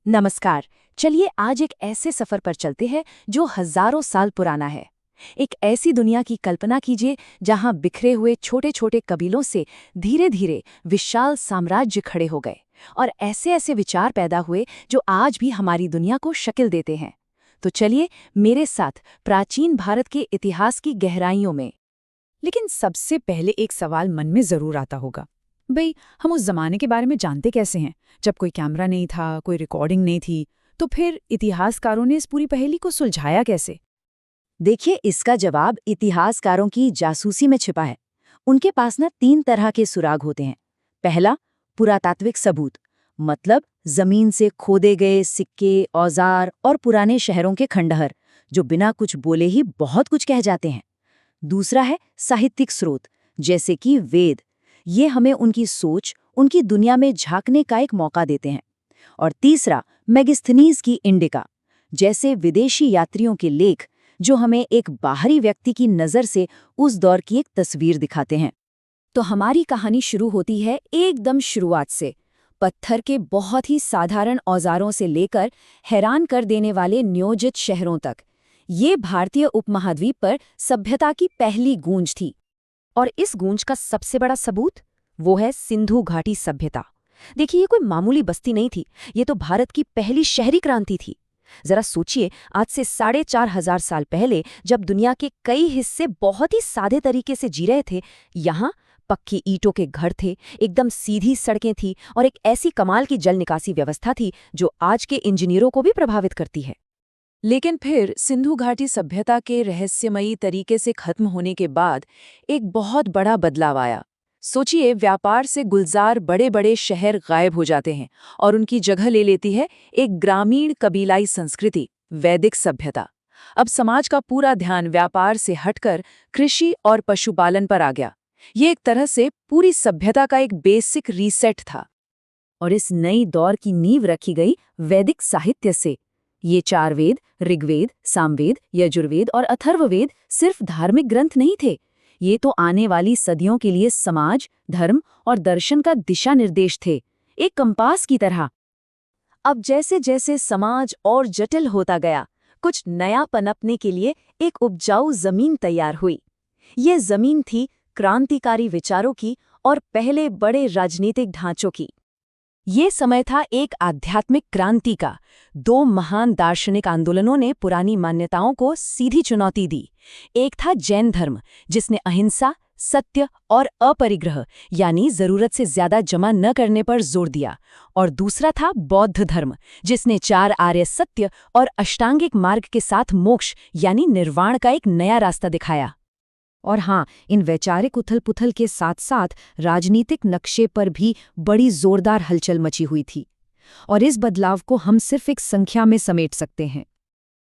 नमस्कार। चलिए आज एक ऐसे सफर पर चलते हैं जो हजारों साल पुराना है। एक ऐसी दुनिया की कल्पना कीजिए जहां बिखरे हुए छोटे छोटे कबीलों से धीरे धीरे विशाल साम्राज्य खड़े हो गए और ऐसे ऐसे विचार पैदा हुए जो आज भी हमारी दुनिया को शक्ल देते हैं। तो चलिए मेरे साथ प्राचीन भारत के इतिहास की गहराइयों में। लेकिन सबसे पहले एक सवाल मन में जरूर आता होगा, भाई हम उस जमाने के बारे में जानते कैसे हैं जब कोई कैमरा नहीं था, कोई रिकॉर्डिंग नहीं थी, तो फिर इतिहासकारों ने इस पूरी पहेली को सुलझाया कैसे? देखिए, इसका जवाब इतिहासकारों की जासूसी में छिपा है। उनके पास ना 3 तरह के सुराग होते हैं। पहला, पुरातात्विक सबूत, मतलब जमीन से खोदे गए सिक्के, औजार और पुराने शहरों के खंडहर जो बिना कुछ बोले ही बहुत कुछ कह जाते हैं। दूसरा है साहित्यिक स्रोत, जैसे कि वेद। ये हमें उनकी सोच, उनकी दुनिया में झांकने का एक मौका देते हैं। और तीसरा, मेगिस्थनीज की इंडिका, जैसे विदेशी यात्रियों के लेख जो हमें एक बाहरी व्यक्ति की नज़र से उस दौर की एक तस्वीर दिखाते हैं। तो हमारी कहानी शुरू होती है एकदम शुरुआत से, पत्थर के बहुत ही साधारण औजारों से लेकर हैरान कर देने वाले नियोजित शहरों तक। ये भारतीय उपमहाद्वीप पर सभ्यता की पहली गूंज थी। और इस गूंज का सबसे बड़ा सबूत वो है सिंधु घाटी सभ्यता। देखिए, ये कोई मामूली बस्ती नहीं थी, ये तो भारत की पहली शहरी क्रांति थी। जरा सोचिए, आज से 4,500 साल पहले जब दुनिया के कई हिस्से बहुत ही सादे तरीके से जी रहे थे, यहाँ पक्की ईंटों के घर थे, एकदम सीधी सड़कें थी और एक ऐसी कमाल की जल निकासी व्यवस्था थी जो आज के इंजीनियरों को भी प्रभावित करती है। लेकिन फिर सिंधु घाटी सभ्यता के रहस्यमयी तरीके से खत्म होने के बाद एक बहुत बड़ा बदलाव आया। सोचिए, व्यापार से गुलजार बड़े बड़े शहर गायब हो जाते हैं और उनकी जगह ले लेती है एक ग्रामीण कबीलाई संस्कृति, वैदिक सभ्यता। अब समाज का पूरा ध्यान व्यापार से हटकर कृषि और पशुपालन पर आ गया। ये एक तरह से पूरी सभ्यता का एक बेसिक रीसेट था। और इस नई दौर की नींव रखी गई वैदिक साहित्य से। ये 4 वेद, ऋग्वेद, सामवेद, यजुर्वेद और अथर्ववेद सिर्फ धार्मिक ग्रंथ नहीं थे। ये तो आने वाली सदियों के लिए समाज, धर्म और दर्शन का दिशा निर्देश थे, एक कंपास की तरह। अब जैसे जैसे समाज और जटिल होता गया, कुछ नया पनपने के लिए एक उपजाऊ जमीन तैयार हुई। ये जमीन थी क्रांतिकारी विचारों की और पहले बड़े राजनीतिक ढांचों की। ये समय था एक आध्यात्मिक क्रांति का। 2 महान दार्शनिक आंदोलनों ने पुरानी मान्यताओं को सीधी चुनौती दी। एक था जैन धर्म, जिसने अहिंसा, सत्य और अपरिग्रह यानी जरूरत से ज्यादा जमा न करने पर जोर दिया। और दूसरा था बौद्ध धर्म, जिसने 4 आर्य सत्य और अष्टांगिक मार्ग के साथ मोक्ष यानी निर्वाण का एक नया रास्ता दिखाया। और हाँ, इन वैचारिक उथल-पुथल के साथ साथ राजनीतिक नक्शे पर भी बड़ी जोरदार हलचल मची हुई थी। और इस बदलाव को हम सिर्फ एक संख्या में समेट सकते हैं,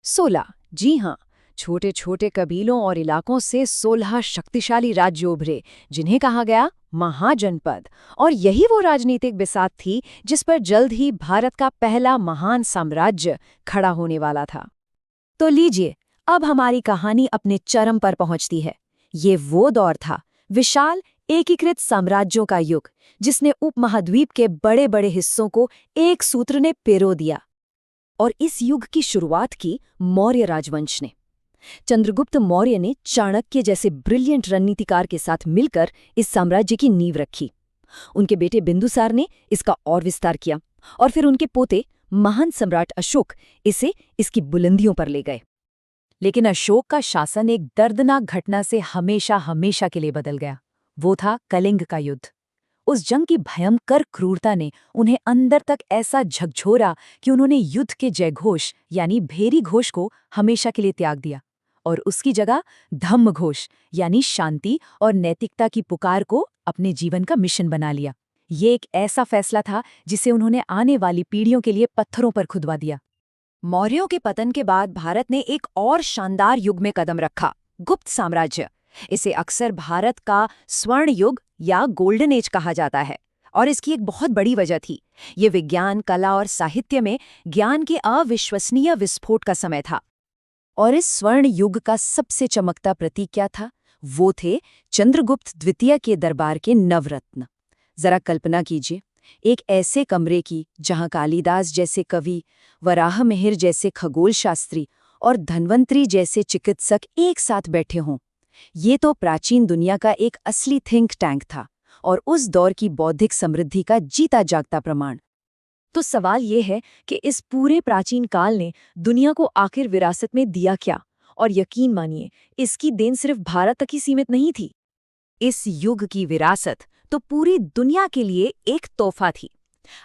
16। जी हाँ, छोटे छोटे कबीलों और इलाकों से 16 शक्तिशाली राज्य उभरे, जिन्हें कहा गया महाजनपद। और यही वो राजनीतिक बिसात थी जिस पर जल्द ही भारत का पहला महान साम्राज्य खड़ा होने वाला था। तो लीजिए, अब हमारी कहानी अपने चरम पर पहुंचती है। ये वो दौर था, विशाल एकीकृत साम्राज्यों का युग, जिसने उपमहाद्वीप के बड़े बड़े हिस्सों को एक सूत्र ने पिरो दिया। और इस युग की शुरुआत की मौर्य राजवंश ने। चंद्रगुप्त मौर्य ने चाणक्य जैसे ब्रिलियंट रणनीतिकार के साथ मिलकर इस साम्राज्य की नींव रखी। उनके बेटे बिंदुसार ने इसका और विस्तार किया और फिर उनके पोते महान सम्राट अशोक इसे इसकी बुलंदियों पर ले गए। लेकिन अशोक का शासन एक दर्दनाक घटना से हमेशा हमेशा के लिए बदल गया। वो था कलिंग का युद्ध। उस जंग की भयंकर क्रूरता ने उन्हें अंदर तक ऐसा झकझोरा कि उन्होंने युद्ध के जयघोष यानी भेरी घोष को हमेशा के लिए त्याग दिया और उसकी जगह धम्म घोष यानी शांति और नैतिकता की पुकार को अपने जीवन का मिशन बना लिया। ये एक ऐसा फैसला था जिसे उन्होंने आने वाली पीढ़ियों के लिए पत्थरों पर खुदवा दिया। मौर्यों के पतन के बाद भारत ने एक और शानदार युग में कदम रखा, गुप्त साम्राज्य। इसे अक्सर भारत का स्वर्ण युग या गोल्डन एज कहा जाता है और इसकी एक बहुत बड़ी वजह थी। ये विज्ञान, कला और साहित्य में ज्ञान के अविश्वसनीय विस्फोट का समय था। और इस स्वर्ण युग का सबसे चमकता प्रतीक क्या था? वो थे चंद्रगुप्त द्वितीय के दरबार के नवरत्न। जरा कल्पना कीजिए, एक ऐसे कमरे की जहां कालिदास जैसे कवि, वराहमिहिर जैसे खगोल शास्त्री और धन्वंतरी जैसे चिकित्सक एक साथ बैठे हों। ये तो प्राचीन दुनिया का एक असली थिंक टैंक था और उस दौर की बौद्धिक समृद्धि का जीता जागता प्रमाण। तो सवाल ये है कि इस पूरे प्राचीन काल ने दुनिया को आखिर विरासत में दिया क्या? और यकीन मानिए, इसकी देन सिर्फ भारत तक ही सीमित नहीं थी। इस युग की विरासत तो पूरी दुनिया के लिए एक तोहफा थी।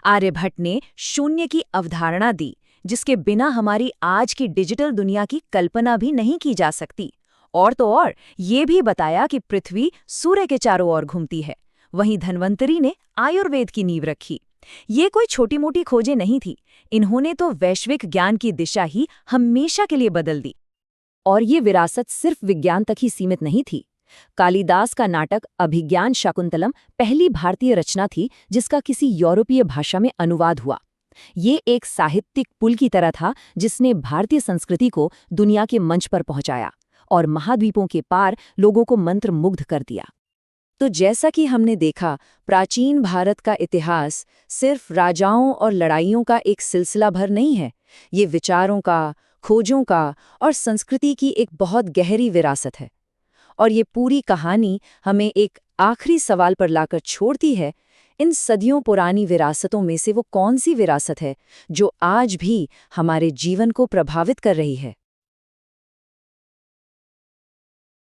आर्यभट्ट ने शून्य की अवधारणा दी, जिसके बिना हमारी आज की डिजिटल दुनिया की कल्पना भी नहीं की जा सकती। और तो और ये भी बताया कि पृथ्वी सूर्य के चारों ओर घूमती है। वहीं धन्वंतरी ने आयुर्वेद की नींव रखी। ये कोई छोटी मोटी खोजें नहीं थी, इन्होंने तो वैश्विक ज्ञान की दिशा ही हमेशा के लिए बदल दी। और ये विरासत सिर्फ विज्ञान तक ही सीमित नहीं थी। कालिदास का नाटक अभिज्ञान शाकुंतलम पहली भारतीय रचना थी जिसका किसी यूरोपीय भाषा में अनुवाद हुआ। ये एक साहित्यिक पुल की तरह था जिसने भारतीय संस्कृति को दुनिया के मंच पर पहुंचाया और महाद्वीपों के पार लोगों को मंत्रमुग्ध कर दिया। तो जैसा कि हमने देखा, प्राचीन भारत का इतिहास सिर्फ राजाओं और लड़ाइयों का एक सिलसिला भर नहीं है। ये विचारों का, खोजों का और संस्कृति की एक बहुत गहरी विरासत है। और ये पूरी कहानी हमें एक आखिरी सवाल पर लाकर छोड़ती है, इन सदियों पुरानी विरासतों में से वो कौन सी विरासत है जो आज भी हमारे जीवन को प्रभावित कर रही है।